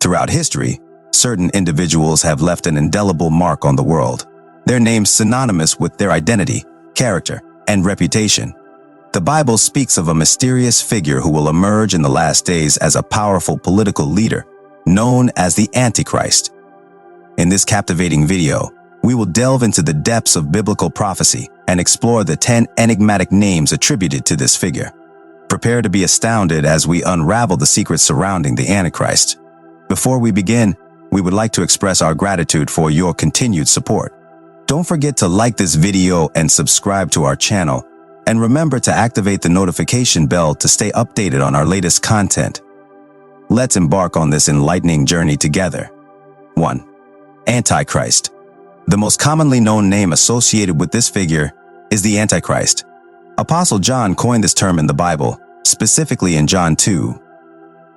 Throughout history, certain individuals have left an indelible mark on the world, their names synonymous with their identity, character, and reputation. The Bible speaks of a mysterious figure who will emerge in the last days as a powerful political leader, known as the Antichrist. In this captivating video, we will delve into the depths of biblical prophecy and explore the 10 enigmatic names attributed to this figure. Prepare to be astounded as we unravel the secrets surrounding the Antichrist. Before we begin, we would like to express our gratitude for your continued support. Don't forget to like this video and subscribe to our channel. And remember to activate the notification bell to stay updated on our latest content. Let's embark on this enlightening journey together. 1. Antichrist. The most commonly known name associated with this figure is the Antichrist. Apostle John coined this term in the Bible, specifically in John 2.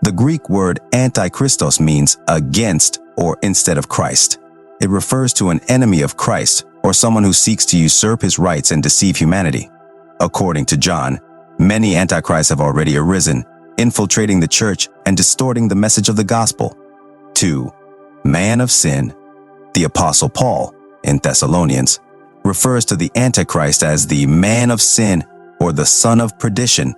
The Greek word antichristos means against or instead of Christ. It refers to an enemy of Christ or someone who seeks to usurp his rights and deceive humanity. According to John, many antichrists have already arisen, infiltrating the church and distorting the message of the gospel. 2. Man of sin. The Apostle Paul, in Thessalonians, refers to the Antichrist as the man of sin or the son of perdition.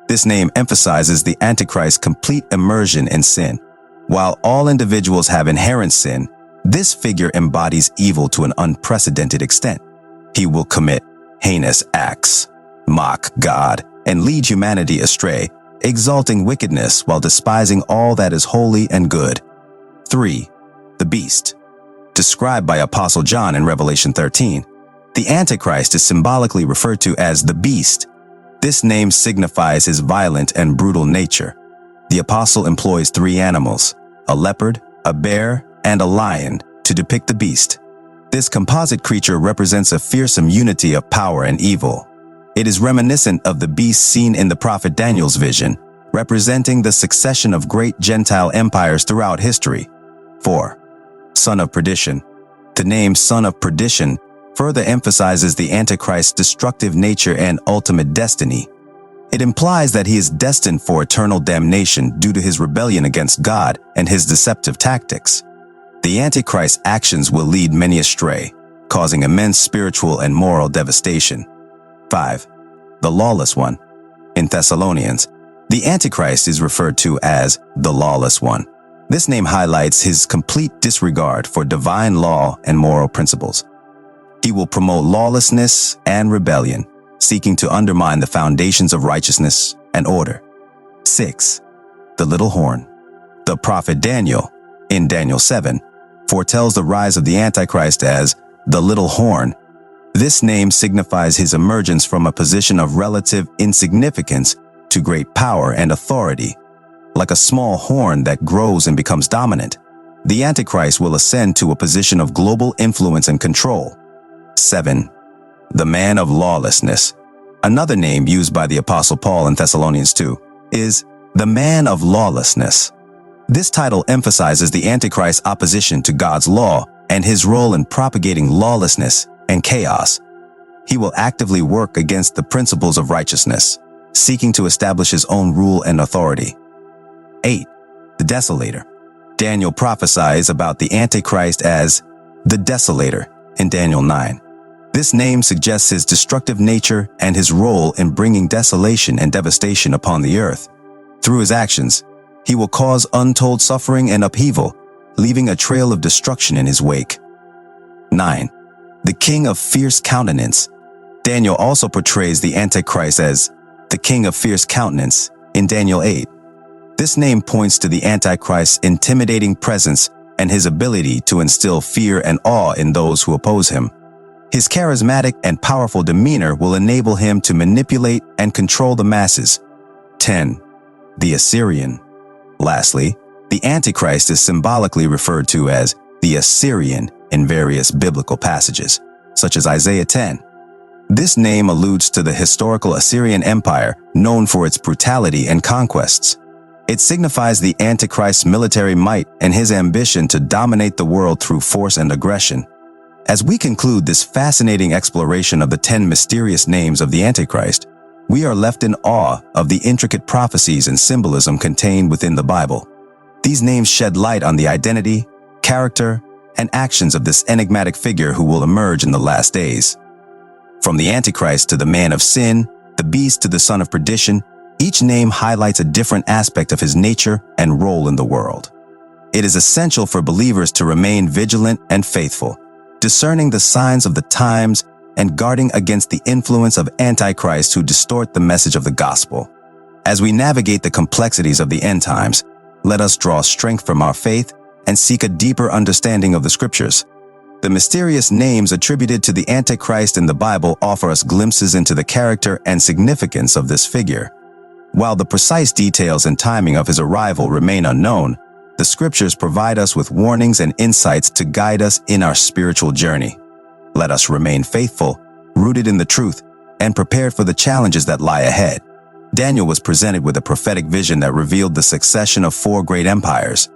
This name emphasizes the Antichrist's complete immersion in sin. While all individuals have inherent sin, this figure embodies evil to an unprecedented extent. He will commit heinous acts, mock God, and lead humanity astray, exalting wickedness while despising all that is holy and good. 3. The Beast. Described by Apostle John in Revelation 13, the Antichrist is symbolically referred to as the Beast. This name signifies his violent and brutal nature. The apostle employs 3 animals, a leopard, a bear, and a lion, to depict the beast. This composite creature represents a fearsome unity of power and evil. It is reminiscent of the beast seen in the prophet Daniel's vision, representing the succession of great Gentile empires throughout history. 4. Son of Perdition. The name Son of Perdition further emphasizes the Antichrist's destructive nature and ultimate destiny. It implies that he is destined for eternal damnation due to his rebellion against God and his deceptive tactics. The Antichrist's actions will lead many astray, causing immense spiritual and moral devastation. 5. The Lawless One. In Thessalonians, the Antichrist is referred to as the Lawless One. This name highlights his complete disregard for divine law and moral principles. He will promote lawlessness and rebellion, seeking to undermine the foundations of righteousness and order. 6. The Little Horn. The prophet Daniel, in Daniel 7, foretells the rise of the Antichrist as the Little Horn. This name signifies his emergence from a position of relative insignificance to great power and authority. Like a small horn that grows and becomes dominant, the Antichrist will ascend to a position of global influence and control. 7. The Man of Lawlessness. Another name used by the Apostle Paul in Thessalonians 2 is the Man of Lawlessness. This title emphasizes the Antichrist's opposition to God's law and his role in propagating lawlessness and chaos. He will actively work against the principles of righteousness, seeking to establish his own rule and authority. 8. The Desolator. Daniel prophesies about the Antichrist as the Desolator in Daniel 9. This name suggests his destructive nature and his role in bringing desolation and devastation upon the earth. Through his actions, he will cause untold suffering and upheaval, leaving a trail of destruction in his wake. 9. The King of Fierce Countenance. Daniel also portrays the Antichrist as the King of Fierce Countenance in Daniel 8. This name points to the Antichrist's intimidating presence and his ability to instill fear and awe in those who oppose him. His charismatic and powerful demeanor will enable him to manipulate and control the masses. 10. The Assyrian. Lastly, the Antichrist is symbolically referred to as the Assyrian in various biblical passages, such as Isaiah 10. This name alludes to the historical Assyrian Empire, known for its brutality and conquests. It signifies the Antichrist's military might and his ambition to dominate the world through force and aggression. As we conclude this fascinating exploration of the 10 mysterious names of the Antichrist, we are left in awe of the intricate prophecies and symbolism contained within the Bible. These names shed light on the identity, character, and actions of this enigmatic figure who will emerge in the last days. From the Antichrist to the man of sin, the beast to the son of perdition, each name highlights a different aspect of his nature and role in the world. It is essential for believers to remain vigilant and faithful, discerning the signs of the times and guarding against the influence of Antichrist who distort the message of the gospel. As we navigate the complexities of the end times, let us draw strength from our faith and seek a deeper understanding of the scriptures. The mysterious names attributed to the Antichrist in the Bible offer us glimpses into the character and significance of this figure. While the precise details and timing of his arrival remain unknown, the scriptures provide us with warnings and insights to guide us in our spiritual journey. Let us remain faithful, rooted in the truth, and prepared for the challenges that lie ahead. Daniel was presented with a prophetic vision that revealed the succession of 4 great empires: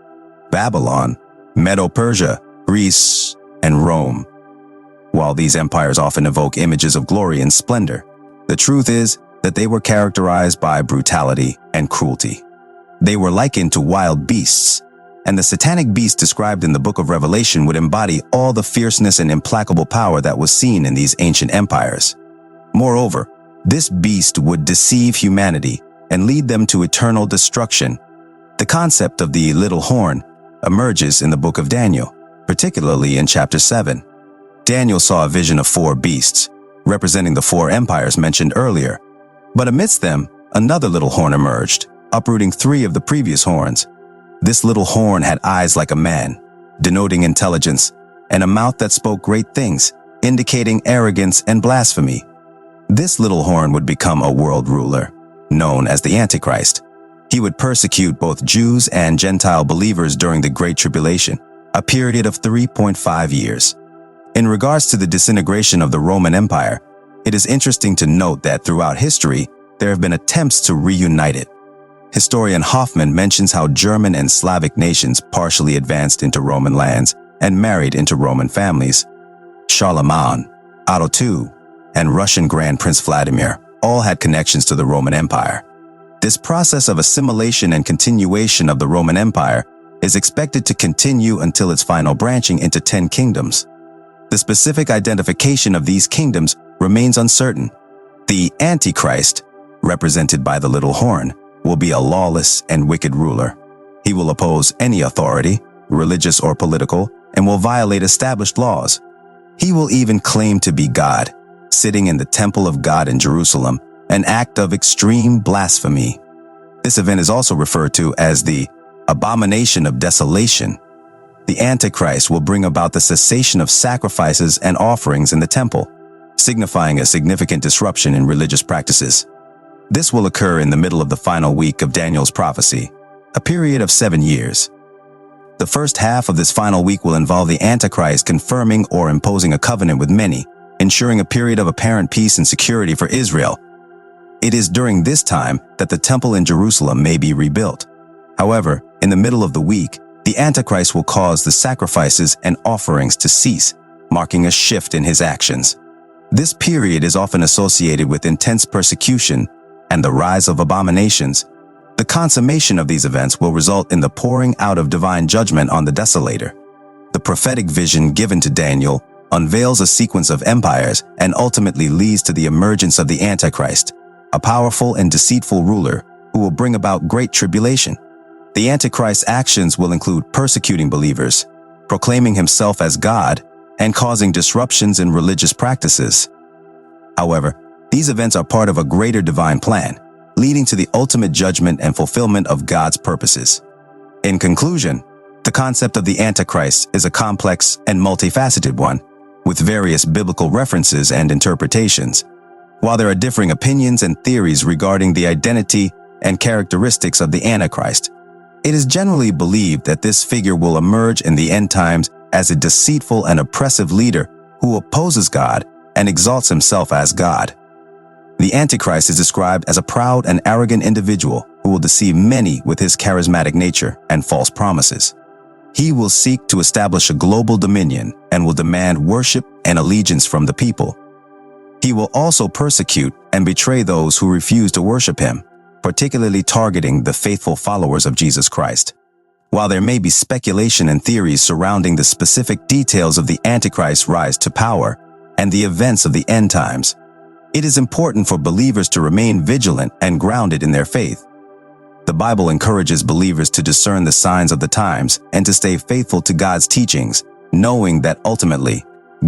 Babylon, Medo-Persia, Greece, and Rome. While these empires often evoke images of glory and splendor, the truth is that they were characterized by brutality and cruelty. They were likened to wild beasts, and the satanic beast described in the book of Revelation would embody all the fierceness and implacable power that was seen in these ancient empires. Moreover, this beast would deceive humanity and lead them to eternal destruction. The concept of the little horn emerges in the book of Daniel, particularly in chapter 7. Daniel saw a vision of 4 beasts, representing the 4 empires mentioned earlier. But amidst them, another little horn emerged, uprooting 3 of the previous horns. This little horn had eyes like a man, denoting intelligence, and a mouth that spoke great things, indicating arrogance and blasphemy. This little horn would become a world ruler, known as the Antichrist. He would persecute both Jews and Gentile believers during the Great Tribulation, a period of 3.5 years. In regards to the disintegration of the Roman Empire, it is interesting to note that throughout history, there have been attempts to reunite it. Historian Hoffman mentions how German and Slavic nations partially advanced into Roman lands and married into Roman families. Charlemagne, Otto II, and Russian Grand Prince Vladimir all had connections to the Roman Empire. This process of assimilation and continuation of the Roman Empire is expected to continue until its final branching into 10 kingdoms. The specific identification of these kingdoms remains uncertain. The Antichrist, represented by the little horn, will be a lawless and wicked ruler. He will oppose any authority, religious or political, and will violate established laws. He will even claim to be God, sitting in the temple of God in Jerusalem, an act of extreme blasphemy. This event is also referred to as the abomination of desolation. The Antichrist will bring about the cessation of sacrifices and offerings in the temple, signifying a significant disruption in religious practices. This will occur in the middle of the final week of Daniel's prophecy, a period of 7 years. The first half of this final week will involve the Antichrist confirming or imposing a covenant with many, ensuring a period of apparent peace and security for Israel. It is during this time that the temple in Jerusalem may be rebuilt. However, in the middle of the week, the Antichrist will cause the sacrifices and offerings to cease, marking a shift in his actions. This period is often associated with intense persecution and the rise of abominations. The consummation of these events will result in the pouring out of divine judgment on the desolator. The prophetic vision given to Daniel unveils a sequence of empires and ultimately leads to the emergence of the Antichrist, a powerful and deceitful ruler who will bring about great tribulation. The Antichrist's actions will include persecuting believers, proclaiming himself as God, and causing disruptions in religious practices. However, these events are part of a greater divine plan, leading to the ultimate judgment and fulfillment of God's purposes. In conclusion, the concept of the Antichrist is a complex and multifaceted one, with various biblical references and interpretations. While there are differing opinions and theories regarding the identity and characteristics of the Antichrist, it is generally believed that this figure will emerge in the end times as a deceitful and oppressive leader who opposes God and exalts himself as God. The Antichrist is described as a proud and arrogant individual who will deceive many with his charismatic nature and false promises. He will seek to establish a global dominion and will demand worship and allegiance from the people. He will also persecute and betray those who refuse to worship him, particularly targeting the faithful followers of Jesus Christ. While there may be speculation and theories surrounding the specific details of the Antichrist's rise to power and the events of the end times, it is important for believers to remain vigilant and grounded in their faith. The Bible encourages believers to discern the signs of the times and to stay faithful to God's teachings, knowing that ultimately,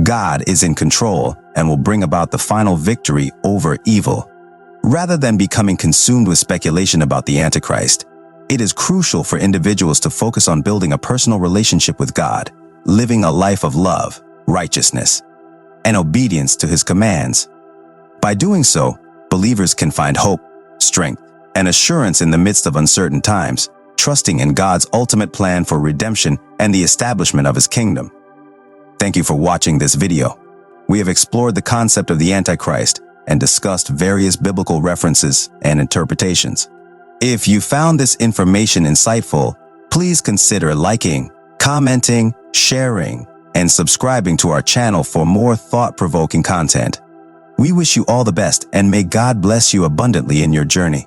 God is in control and will bring about the final victory over evil. Rather than becoming consumed with speculation about the Antichrist, it is crucial for individuals to focus on building a personal relationship with God, living a life of love, righteousness, and obedience to His commands. By doing so, believers can find hope, strength, and assurance in the midst of uncertain times, trusting in God's ultimate plan for redemption and the establishment of His kingdom. Thank you for watching this video. We have explored the concept of the Antichrist and discussed various biblical references and interpretations. If you found this information insightful, please consider liking, commenting, sharing, and subscribing to our channel for more thought-provoking content. We wish you all the best and may God bless you abundantly in your journey.